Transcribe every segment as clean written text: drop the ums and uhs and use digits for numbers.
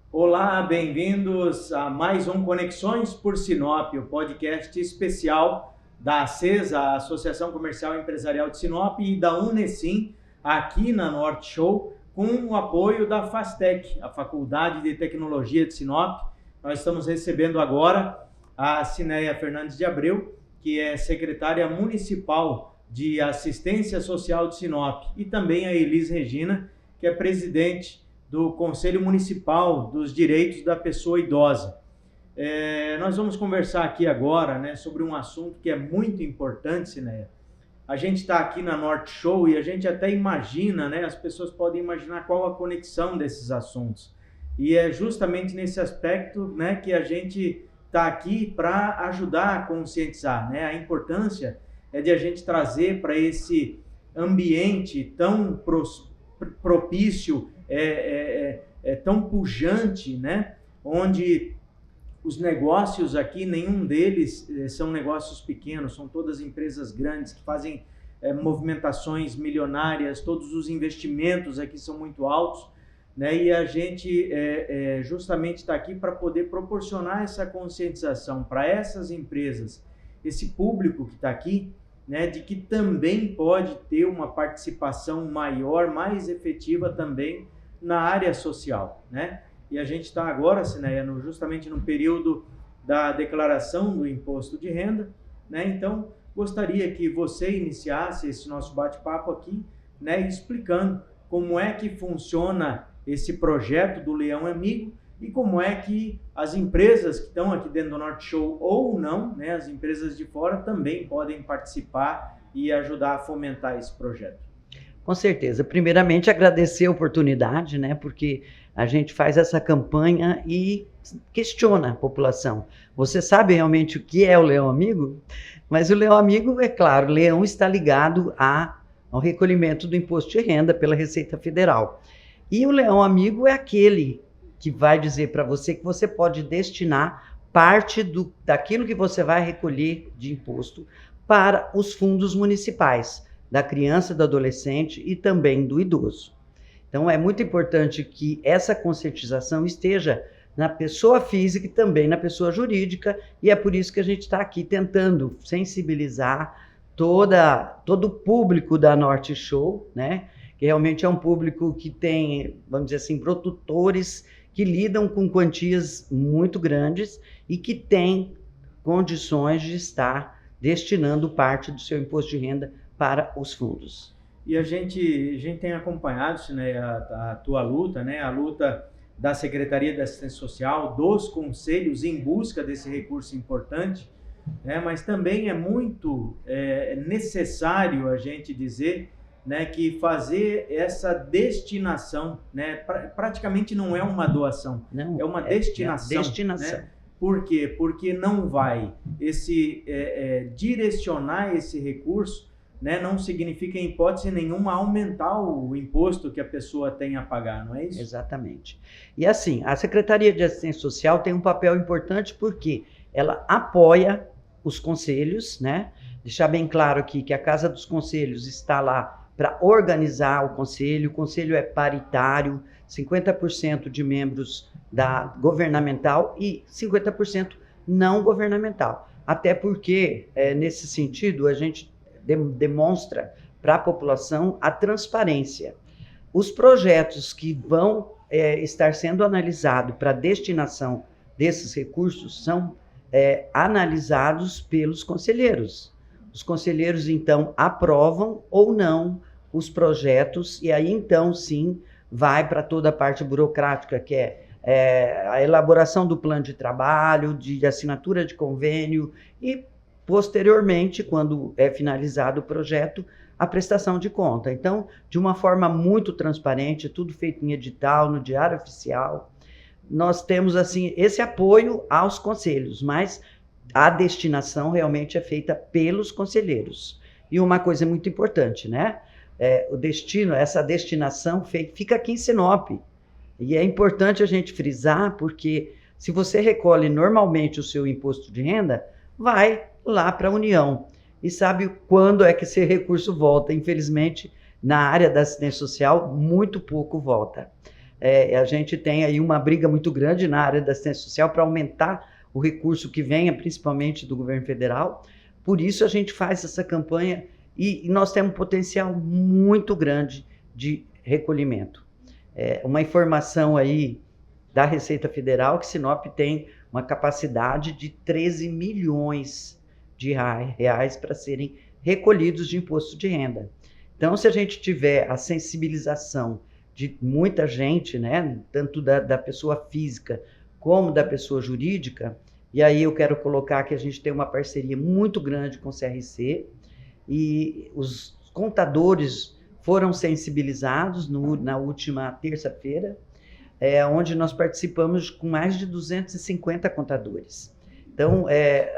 Olá, bem-vindos a mais um Conexões por Sinop, o podcast especial da ACESA, a Associação Comercial e Empresarial de Sinop, e da Unesim, aqui na Norte Show, com o apoio da FASTEC, a Faculdade de Tecnologia de Sinop. Nós estamos recebendo agora a Cineia Fernandes de Abreu, que é secretária municipal de Assistência Social de Sinop, e também a Elis Regina, que é presidente do Conselho Municipal dos Direitos da Pessoa Idosa. Nós vamos conversar aqui agora, né, sobre um assunto que é muito importante, Cineia. A gente está aqui na Norte Show e a gente até imagina, né, as pessoas podem imaginar qual a conexão desses assuntos. E é justamente nesse aspecto, né, que a gente está aqui para ajudar a conscientizar, né? A importância é de a gente trazer para esse ambiente tão propício, tão pujante, né? Onde os negócios aqui, nenhum deles são negócios pequenos, são todas empresas grandes que fazem movimentações milionárias, todos os investimentos aqui são muito altos, né? E a gente justamente está aqui para poder proporcionar essa conscientização para essas empresas, esse público que está aqui, né, de que também pode ter uma participação maior, mais efetiva também na área social, né? E a gente está agora, Cineia, justamente no período da declaração do imposto de renda, né? Então, gostaria que você iniciasse esse nosso bate-papo aqui, né, explicando como é que funciona esse projeto do Leão Amigo e como é que as empresas que estão aqui dentro do Norte Show ou não, né, as empresas de fora também podem participar e ajudar a fomentar esse projeto. Com certeza. Primeiramente, agradecer a oportunidade, né, porque a gente faz essa campanha e questiona a população. Você sabe realmente o que é o Leão Amigo? Mas o Leão Amigo, é claro, o Leão está ligado ao recolhimento do imposto de renda pela Receita Federal. E o Leão Amigo é aquele que vai dizer para você que você pode destinar parte daquilo que você vai recolher de imposto para os fundos municipais, da criança, do adolescente e também do idoso. Então, é muito importante que essa conscientização esteja na pessoa física e também na pessoa jurídica, e é por isso que a gente está aqui tentando sensibilizar todo o público da Norte Show, né? Que realmente é um público que tem, vamos dizer assim, produtores que lidam com quantias muito grandes e que tem condições de estar destinando parte do seu imposto de renda para os fundos. E a gente tem acompanhado, né, a tua luta, né, a luta da Secretaria de Assistência Social, dos conselhos em busca desse recurso importante, né, mas também é muito necessário a gente dizer, né, que fazer essa destinação, né, praticamente não é uma doação, não, é uma destinação. Destinação. Né? Por quê? Porque não vai direcionar esse recurso, né, não significa em hipótese nenhuma aumentar o imposto que a pessoa tem a pagar, não é isso? Exatamente. E assim, a Secretaria de Assistência Social tem um papel importante porque ela apoia os conselhos, né? Deixar bem claro aqui que a Casa dos Conselhos está lá para organizar o conselho é paritário, 50% de membros da governamental e 50% não governamental. Até porque, nesse sentido, a gente demonstra para a população a transparência. Os projetos que vão estar sendo analisados para destinação desses recursos são analisados pelos conselheiros. Os conselheiros, então, aprovam ou não os projetos e aí, então, sim, vai para toda a parte burocrática, que é a elaboração do plano de trabalho, de assinatura de convênio e, posteriormente, quando é finalizado o projeto, a prestação de conta. Então, de uma forma muito transparente, tudo feito em edital, no Diário Oficial, nós temos, assim, esse apoio aos conselhos, mas a destinação realmente é feita pelos conselheiros. E uma coisa muito importante, né? O destino, essa destinação fica aqui em Sinop. E é importante a gente frisar, porque se você recolhe normalmente o seu imposto de renda, vai lá para a União. E sabe quando é que esse recurso volta? Infelizmente, na área da assistência social, muito pouco volta. a gente tem aí uma briga muito grande na área da assistência social para aumentar o recurso que venha, principalmente do governo federal. Por isso a gente faz essa campanha e nós temos um potencial muito grande de recolhimento. Uma informação aí da Receita Federal que Sinop tem uma capacidade de 13 milhões de reais para serem recolhidos de imposto de renda. Então, se a gente tiver a sensibilização de muita gente, né, tanto da pessoa física como da pessoa jurídica, e aí eu quero colocar que a gente tem uma parceria muito grande com o CRC, e os contadores foram sensibilizados na última terça-feira, onde nós participamos com mais de 250 contadores. Então,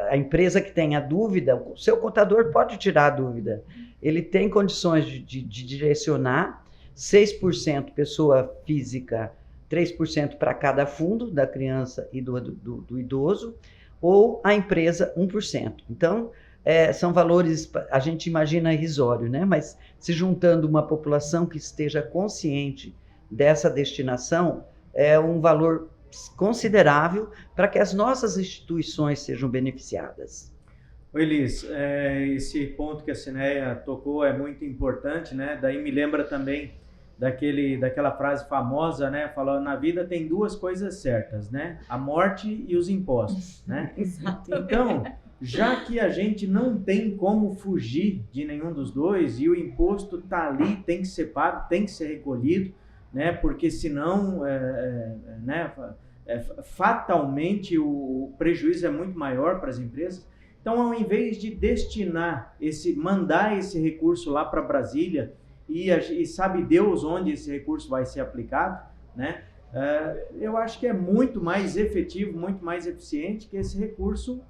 a empresa que tem a dúvida, o seu contador pode tirar a dúvida. Ele tem condições de direcionar 6% pessoa física, 3% para cada fundo da criança e do idoso, ou a empresa 1%. Então, são valores, a gente imagina irrisório, né? Mas se juntando uma população que esteja consciente dessa destinação, é um valor considerável para que as nossas instituições sejam beneficiadas. Elis, esse ponto que a Cineia tocou é muito importante, né? Daí me lembra também daquela frase famosa, né? Falando, na vida tem duas coisas certas, né? A morte e os impostos, né? Então, já que a gente não tem como fugir de nenhum dos dois e o imposto está ali, tem que ser pago, tem que ser recolhido, né? Porque senão, fatalmente o prejuízo é muito maior para as empresas. Então, ao invés de mandar esse recurso lá para Brasília e sabe Deus onde esse recurso vai ser aplicado, né? Eu acho que é muito mais efetivo, muito mais eficiente que esse recurso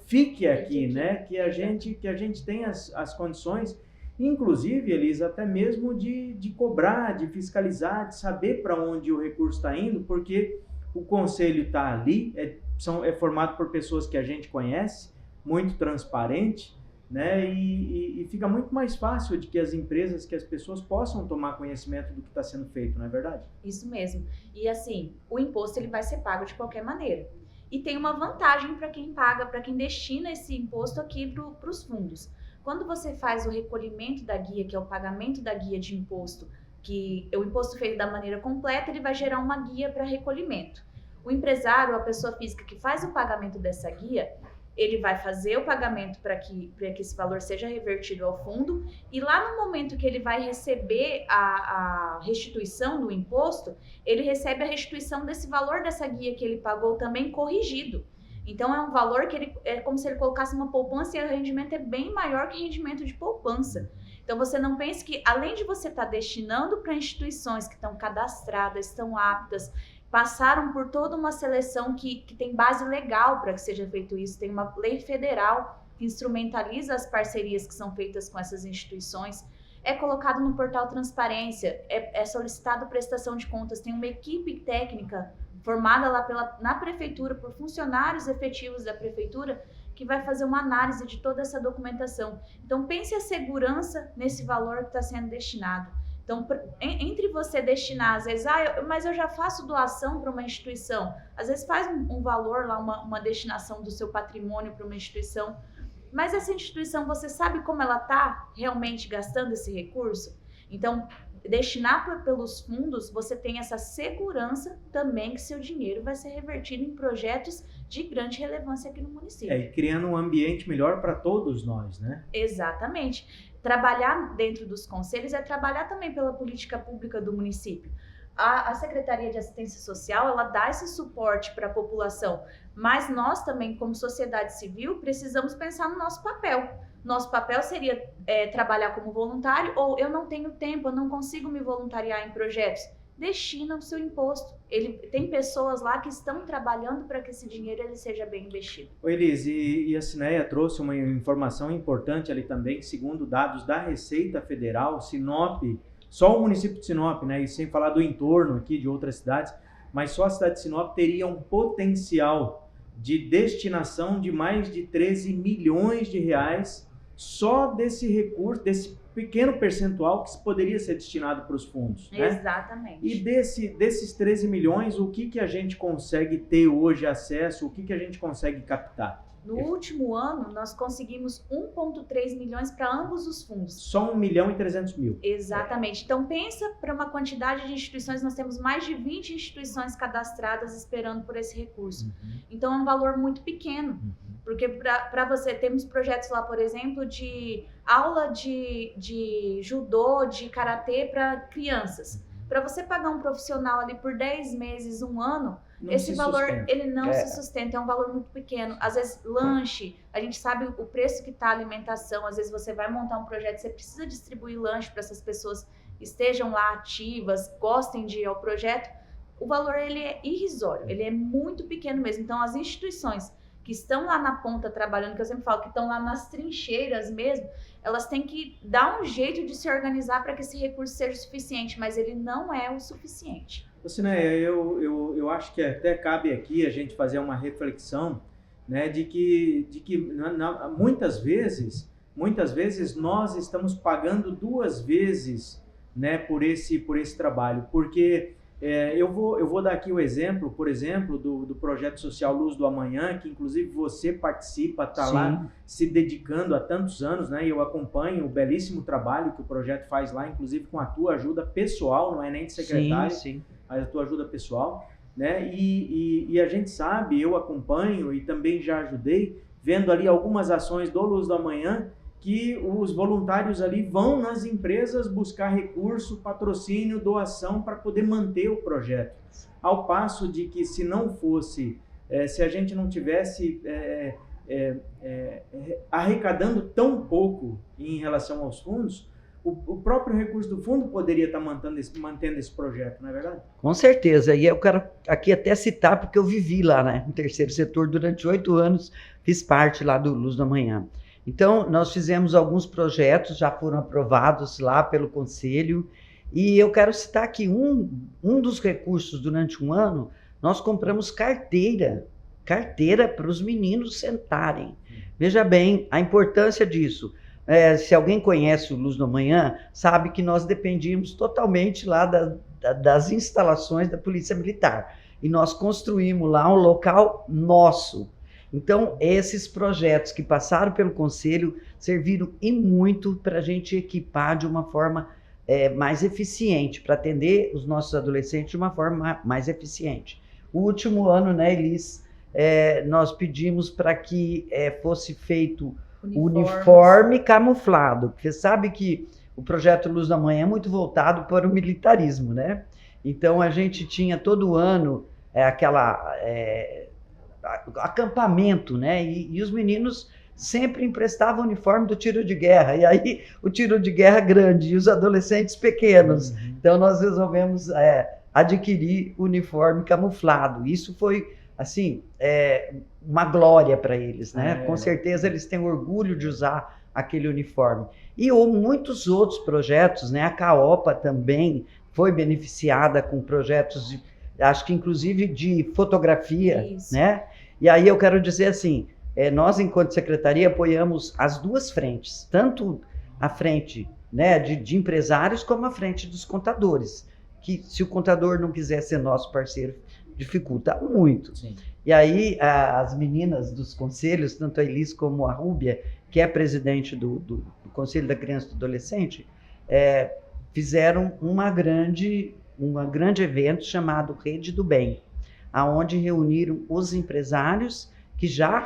fique aqui, né? Que a gente tenha as condições, inclusive, Elisa, até mesmo de cobrar, de fiscalizar, de saber para onde o recurso está indo, porque o conselho está ali, é formado por pessoas que a gente conhece, muito transparente, né? E fica muito mais fácil de que as empresas, que as pessoas possam tomar conhecimento do que está sendo feito, não é verdade? Isso mesmo. E assim, o imposto ele vai ser pago de qualquer maneira. E tem uma vantagem para quem paga, para quem destina esse imposto aqui para os fundos. Quando você faz o recolhimento da guia, que é o pagamento da guia de imposto, que o imposto feito da maneira completa, ele vai gerar uma guia para recolhimento. O empresário, a pessoa física que faz o pagamento dessa guia, ele vai fazer o pagamento para que esse valor seja revertido ao fundo, e lá no momento que ele vai receber a restituição do imposto, ele recebe a restituição desse valor dessa guia que ele pagou também corrigido. Então é um valor que é como se ele colocasse uma poupança, e o rendimento é bem maior que rendimento de poupança. Então você não pense que, além de você estar destinando para instituições que estão cadastradas, estão aptas, passaram por toda uma seleção que tem base legal para que seja feito isso, tem uma lei federal que instrumentaliza as parcerias que são feitas com essas instituições, é colocado no portal Transparência, é solicitado prestação de contas, tem uma equipe técnica formada lá na prefeitura, por funcionários efetivos da prefeitura, que vai fazer uma análise de toda essa documentação. Então pense a segurança nesse valor que está sendo destinado. Então, entre você destinar, às vezes, mas eu já faço doação para uma instituição, às vezes faz um valor lá, uma destinação do seu patrimônio para uma instituição, mas essa instituição, você sabe como ela está realmente gastando esse recurso? Então, destinar pelos fundos, você tem essa segurança também que seu dinheiro vai ser revertido em projetos de grande relevância aqui no município. E criando um ambiente melhor para todos nós, né? Exatamente. Trabalhar dentro dos conselhos é trabalhar também pela política pública do município. A Secretaria de Assistência Social, ela dá esse suporte para a população, mas nós também, como sociedade civil, precisamos pensar no nosso papel. Nosso papel seria trabalhar como voluntário, ou eu não tenho tempo, eu não consigo me voluntariar em projetos. Destina o seu imposto. Tem pessoas lá que estão trabalhando para que esse dinheiro ele seja bem investido. Elis, e a Cineia trouxe uma informação importante ali também, que segundo dados da Receita Federal, Sinop, só o município de Sinop, né, e sem falar do entorno aqui de outras cidades, mas só a cidade de Sinop teria um potencial de destinação de mais de 13 milhões de reais só desse recurso, pequeno percentual que poderia ser destinado para os fundos, né? Exatamente. E desses 13 milhões, o que a gente consegue ter hoje acesso, o que a gente consegue captar? No último ano, nós conseguimos 1,3 milhões para ambos os fundos. Só 1.300.000. Exatamente. Então, pensa para uma quantidade de instituições, nós temos mais de 20 instituições cadastradas esperando por esse recurso. Então, é um valor muito pequeno. Porque para você, temos projetos lá, por exemplo, de aula de judô, de karatê para crianças. Para você pagar um profissional ali por 10 meses, um ano, esse valor ele não se sustenta, é um valor muito pequeno. Às vezes, lanche, a gente sabe o preço que está a alimentação, às vezes você vai montar um projeto, você precisa distribuir lanche para essas pessoas que estejam lá ativas, gostem de ir ao projeto. O valor ele é irrisório, ele é muito pequeno mesmo. Então, as instituições que estão lá na ponta trabalhando, que eu sempre falo, que estão lá nas trincheiras mesmo, elas têm que dar um jeito de se organizar para que esse recurso seja suficiente, mas ele não é o suficiente. Cineia, eu acho que até cabe aqui a gente fazer uma reflexão, né, de que muitas vezes nós estamos pagando 2 vezes, né, por esse trabalho, porque eu vou dar aqui o exemplo, por exemplo, do projeto social Luz do Amanhã, que inclusive você participa, está lá se dedicando há tantos anos, né? E eu acompanho o belíssimo trabalho que o projeto faz lá, inclusive com a tua ajuda pessoal, não é nem de secretário, mas a tua ajuda pessoal, né? E a gente sabe, eu acompanho e também já ajudei, vendo ali algumas ações do Luz do Amanhã, que os voluntários ali vão nas empresas buscar recurso, patrocínio, doação para poder manter o projeto. Ao passo de que se não fosse, se a gente não tivesse arrecadando tão pouco em relação aos fundos, o próprio recurso do fundo poderia estar mantendo esse projeto, não é verdade? Com certeza, e eu quero aqui até citar, porque eu vivi lá, né, no terceiro setor durante 8 anos, fiz parte lá do Luz do Amanhã. Então, nós fizemos alguns projetos, já foram aprovados lá pelo Conselho, e eu quero citar aqui um dos recursos durante um ano, nós compramos carteira para os meninos sentarem. Veja bem a importância disso. Se alguém conhece o Luz do Amanhã, sabe que nós dependíamos totalmente lá das instalações da Polícia Militar, e nós construímos lá um local nosso. Então, esses projetos que passaram pelo Conselho serviram e muito para a gente equipar de uma forma mais eficiente, para atender os nossos adolescentes de uma forma mais eficiente. O último ano, né, Elis, nós pedimos para que fosse feito uniforme camuflado, porque sabe que o projeto Luz da Manhã é muito voltado para o militarismo, né? Então, a gente tinha todo ano acampamento, né? E os meninos sempre emprestavam o uniforme do tiro de guerra, e aí o tiro de guerra grande e os adolescentes pequenos. Então nós resolvemos adquirir o uniforme camuflado. Isso foi, assim, uma glória para eles, né? Com certeza eles têm orgulho de usar aquele uniforme. E muitos outros projetos, né? A CAOPA também foi beneficiada com projetos acho que inclusive de fotografia, né? E aí eu quero dizer assim, nós enquanto secretaria apoiamos as duas frentes, tanto a frente, né, de empresários como a frente dos contadores, que se o contador não quiser ser nosso parceiro, dificulta muito. Sim. E aí as meninas dos conselhos, tanto a Elis como a Rúbia, que é presidente do Conselho da Criança e do Adolescente, fizeram um grande evento chamado Rede do Bem, aonde reuniram os empresários que já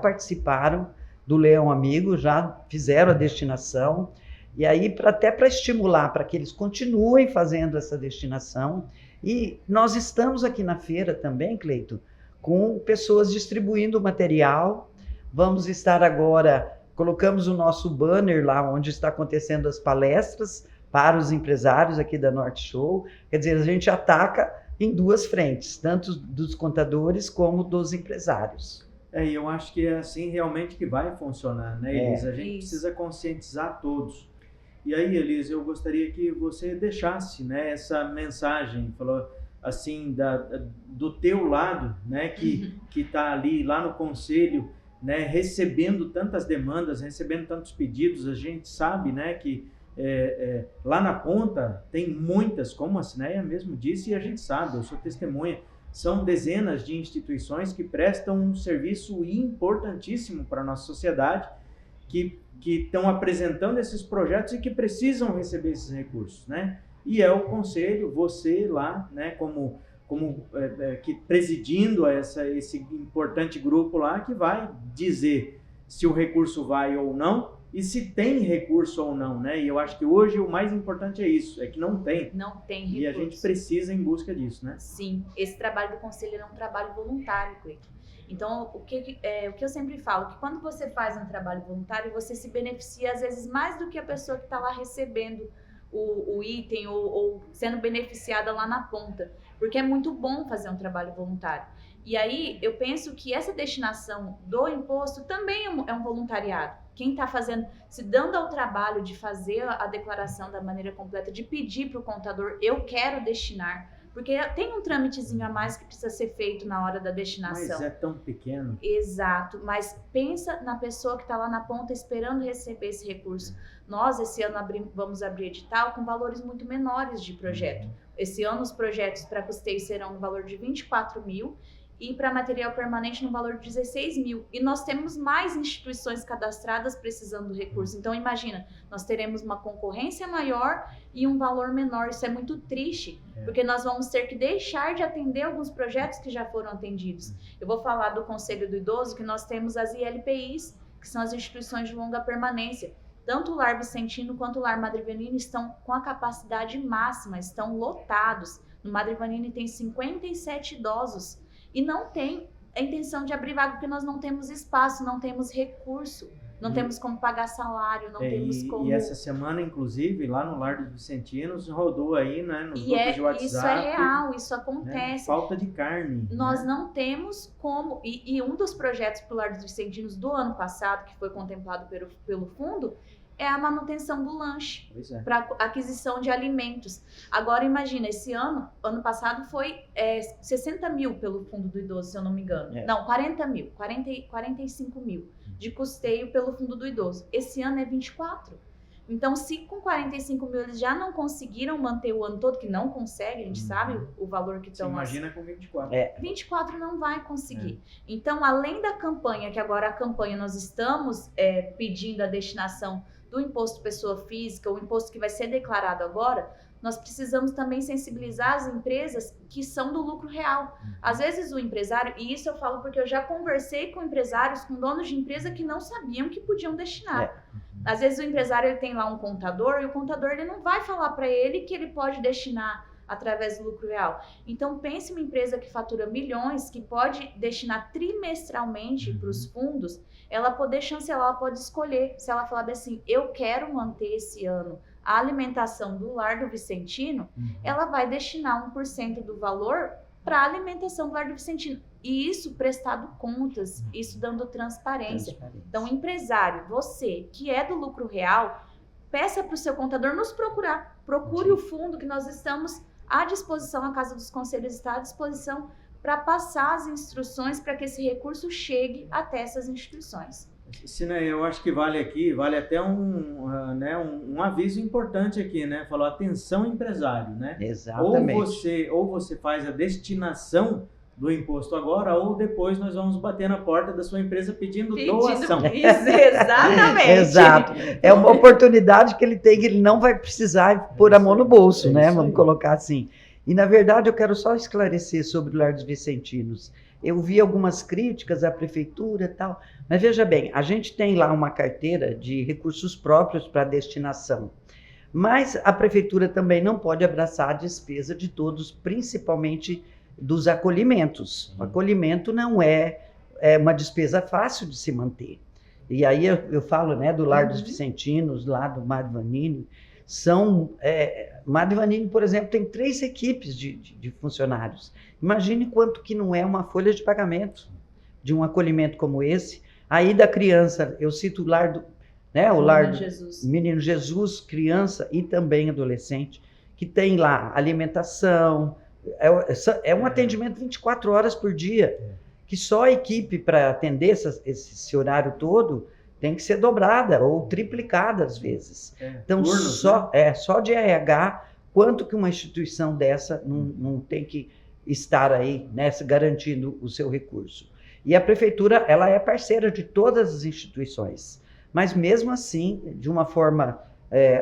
participaram do Leão Amigo, já fizeram a destinação, e aí até para estimular, para que eles continuem fazendo essa destinação. E nós estamos aqui na feira também, Cleito, com pessoas distribuindo material. Vamos estar agora, colocamos o nosso banner lá onde está acontecendo as palestras para os empresários aqui da Norte Show. Quer dizer, a gente ataca em duas frentes, tanto dos contadores como dos empresários. E eu acho que é assim realmente que vai funcionar, né, Elisa? A gente precisa conscientizar todos. E aí, Elisa, eu gostaria que você deixasse, né, essa mensagem, falou assim, do teu lado, né, que está ali, lá no Conselho, né, recebendo tantas demandas, recebendo tantos pedidos. A gente sabe, né, que lá na ponta tem muitas, como a Cineia mesmo disse, e a gente sabe, eu sou testemunha, são dezenas de instituições que prestam um serviço importantíssimo para a nossa sociedade, que estão apresentando esses projetos e que precisam receber esses recursos, né? E é o conselho, você lá, né, como que presidindo esse importante grupo lá, que vai dizer se o recurso vai ou não e se tem recurso ou não, né? E eu acho que hoje o mais importante é isso, é que não tem. Não tem recurso. E a gente precisa em busca disso, né? Sim, esse trabalho do conselho é um trabalho voluntário, Cleiton. Então, o que eu sempre falo, que quando você faz um trabalho voluntário, você se beneficia às vezes mais do que a pessoa que está lá recebendo o item ou sendo beneficiada lá na ponta, porque é muito bom fazer um trabalho voluntário. E aí, eu penso que essa destinação do imposto também é um voluntariado. Quem está fazendo, se dando ao trabalho de fazer a declaração da maneira completa, de pedir para o contador, eu quero destinar, porque tem um trâmitezinho a mais que precisa ser feito na hora da destinação. Mas é tão pequeno. Exato, mas pensa na pessoa que está lá na ponta esperando receber esse recurso. Nós, esse ano, vamos abrir edital com valores muito menores de projeto. Esse ano, os projetos para custeio serão no valor de 24 mil e para material permanente no valor de 16 mil. E nós temos mais instituições cadastradas precisando do recurso. Então, imagina, nós teremos uma concorrência maior e um valor menor. Isso é muito triste, porque nós vamos ter que deixar de atender alguns projetos que já foram atendidos. Eu vou falar do Conselho do Idoso, que nós temos as ILPIs, que são as instituições de longa permanência. Tanto o Lar Vicentino quanto o Lar Madre Ivanine estão com a capacidade máxima, estão lotados. No Madre Ivanine tem 57 idosos. E não tem a intenção de abrir vaga, porque nós não temos espaço, não temos recurso, não temos como pagar salário, não temos como... E essa semana, inclusive, lá no Lar dos Vicentinos, rodou aí, né, nos grupos de WhatsApp. Isso é real, isso acontece. Né, falta de carne. Nós não temos como... E um dos projetos para o Lar dos Vicentinos do ano passado, que foi contemplado pelo fundo, é a manutenção do lanche, para aquisição de alimentos. Agora, imagina, esse ano passado foi 60 mil pelo Fundo do Idoso, se eu não me engano. Não, 40 mil, 45 mil de custeio pelo Fundo do Idoso. Esse ano é 24. Então, se com 45 mil eles já não conseguiram manter o ano todo, que não consegue, a gente sabe o valor que estão... Imagina com 24. 24 não vai conseguir. Então, além da campanha, que agora a campanha nós estamos pedindo a destinação do imposto pessoa física, o imposto que vai ser declarado agora, nós precisamos também sensibilizar as empresas que são do lucro real. Às vezes o empresário, e isso eu falo porque eu já conversei com empresários, com donos de empresa que não sabiam que podiam destinar. Às vezes o empresário ele tem lá um contador e o contador ele não vai falar para ele que ele pode destinar através do lucro real. Então, pense uma empresa que fatura milhões, que pode destinar trimestralmente para os fundos, ela poder chancelar, ela pode escolher. Se ela falar assim, eu quero manter esse ano a alimentação do Lar do Vicentino, ela vai destinar 1% do valor para a alimentação do Lar do Vicentino. E isso prestado contas, isso dando transparência. Então, empresário, você que é do lucro real, peça para o seu contador nos procurar. Procure o fundo que nós estamos à disposição, a Casa dos Conselhos está à disposição para passar as instruções para que esse recurso chegue até essas instituições. Eu acho que vale até um aviso importante aqui, né? Falou, atenção empresário, né? Exatamente. Ou você faz a destinação do imposto agora, ou depois nós vamos bater na porta da sua empresa pedindo doação. Isso, exatamente. Exato. É uma oportunidade que ele tem, que ele não vai precisar pôr a mão no bolso, né? Vamos colocar assim. E, na verdade, eu quero só esclarecer sobre o Lar dos Vicentinos. Eu vi algumas críticas à prefeitura e tal, mas veja bem, a gente tem lá uma carteira de recursos próprios para destinação, mas a prefeitura também não pode abraçar a despesa de todos, principalmente dos acolhimentos. O acolhimento não é uma despesa fácil de se manter. E aí eu falo, né, do Lar dos Vicentinos, lá do Madre Ivanine, Madre Ivanine, por exemplo, tem 3 equipes de funcionários. Imagine quanto que não é uma folha de pagamento de um acolhimento como esse. Aí da criança, eu cito o lar do Menino Jesus, criança e também adolescente, que tem lá alimentação, é um atendimento 24 horas por dia, que só a equipe para atender esse horário todo tem que ser dobrada ou triplicada às vezes. Então, turnos, só de RH, quanto que uma instituição dessa não tem que estar aí, né, garantindo o seu recurso. E a prefeitura, ela é parceira de todas as instituições, mas mesmo assim, de uma forma,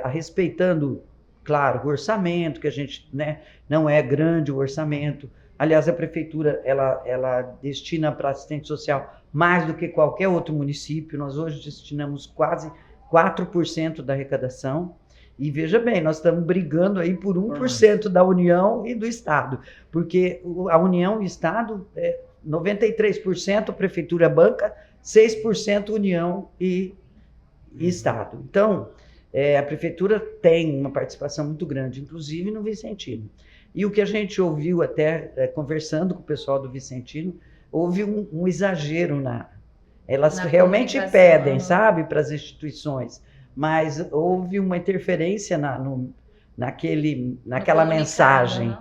respeitando, claro, o orçamento, que a gente, né, não é grande o orçamento. Aliás, a prefeitura, ela destina para assistente social mais do que qualquer outro município. Nós hoje destinamos quase 4% da arrecadação. E veja bem, nós estamos brigando aí por 1% da União e do Estado, porque a União e o Estado, 93% a prefeitura banca, 6% União e Estado. Então, a prefeitura tem uma participação muito grande, inclusive no Vicentino. E o que a gente ouviu até, conversando com o pessoal do Vicentino, houve um exagero elas realmente pedem, sabe, para as instituições, mas houve uma interferência naquela mensagem,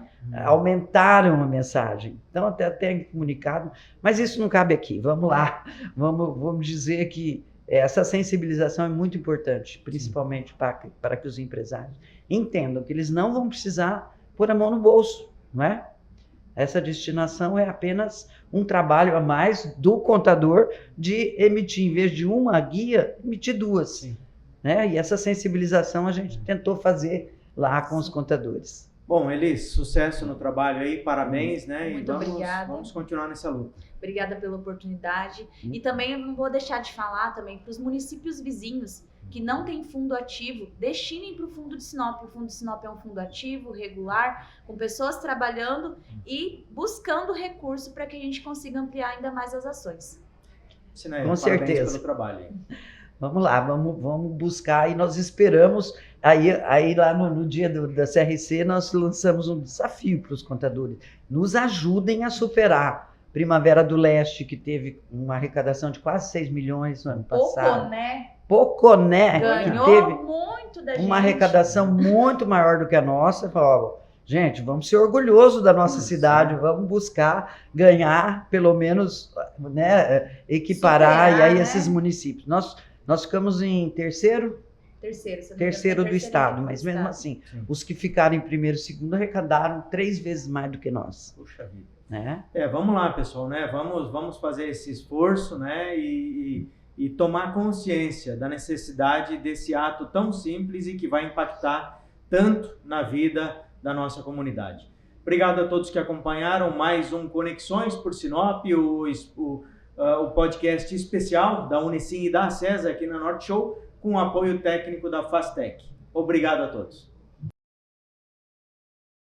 aumentaram a mensagem. Então, até tem comunicado, mas isso não cabe aqui. Vamos lá, vamos dizer que essa sensibilização é muito importante, principalmente para que os empresários entendam que eles não vão precisar pôr a mão no bolso, não é? Essa destinação é apenas um trabalho a mais do contador de emitir, em vez de uma guia, emitir duas. Sim. Né? E essa sensibilização a gente tentou fazer lá com os contadores. Bom, Elis, sucesso no trabalho aí, parabéns, né? Muito obrigada. Vamos continuar nessa luta. Obrigada pela oportunidade. E também eu não vou deixar de falar também para os municípios vizinhos que não têm fundo ativo, destinem para o Fundo de Sinop. O Fundo de Sinop é um fundo ativo, regular, com pessoas trabalhando e buscando recurso para que a gente consiga ampliar ainda mais as ações. Com certeza. Pelo trabalho. Vamos lá, vamos buscar e nós esperamos. Aí lá no dia da CRC nós lançamos um desafio para os contadores. Nos ajudem a superar Primavera do Leste, que teve uma arrecadação de quase 6 milhões no ano passado. Poconé, ganhou que teve muito da gente. Uma arrecadação muito maior do que a nossa. Falou, gente, vamos ser orgulhosos da nossa cidade, vamos buscar ganhar, pelo menos, né, equiparar superar, e aí esses municípios. Nós ficamos em terceiro do estado, mas mesmo assim, os que ficaram em primeiro e segundo arrecadaram 3 vezes mais do que nós. Puxa vida. Né? Vamos lá, pessoal, né? Vamos fazer esse esforço, né? E tomar consciência da necessidade desse ato tão simples e que vai impactar tanto na vida da nossa comunidade. Obrigado a todos que acompanharam mais um Conexões por Sinop, o podcast especial da Unicim e da ACESA aqui na Norte Show, com o apoio técnico da Fastec. Obrigado a todos.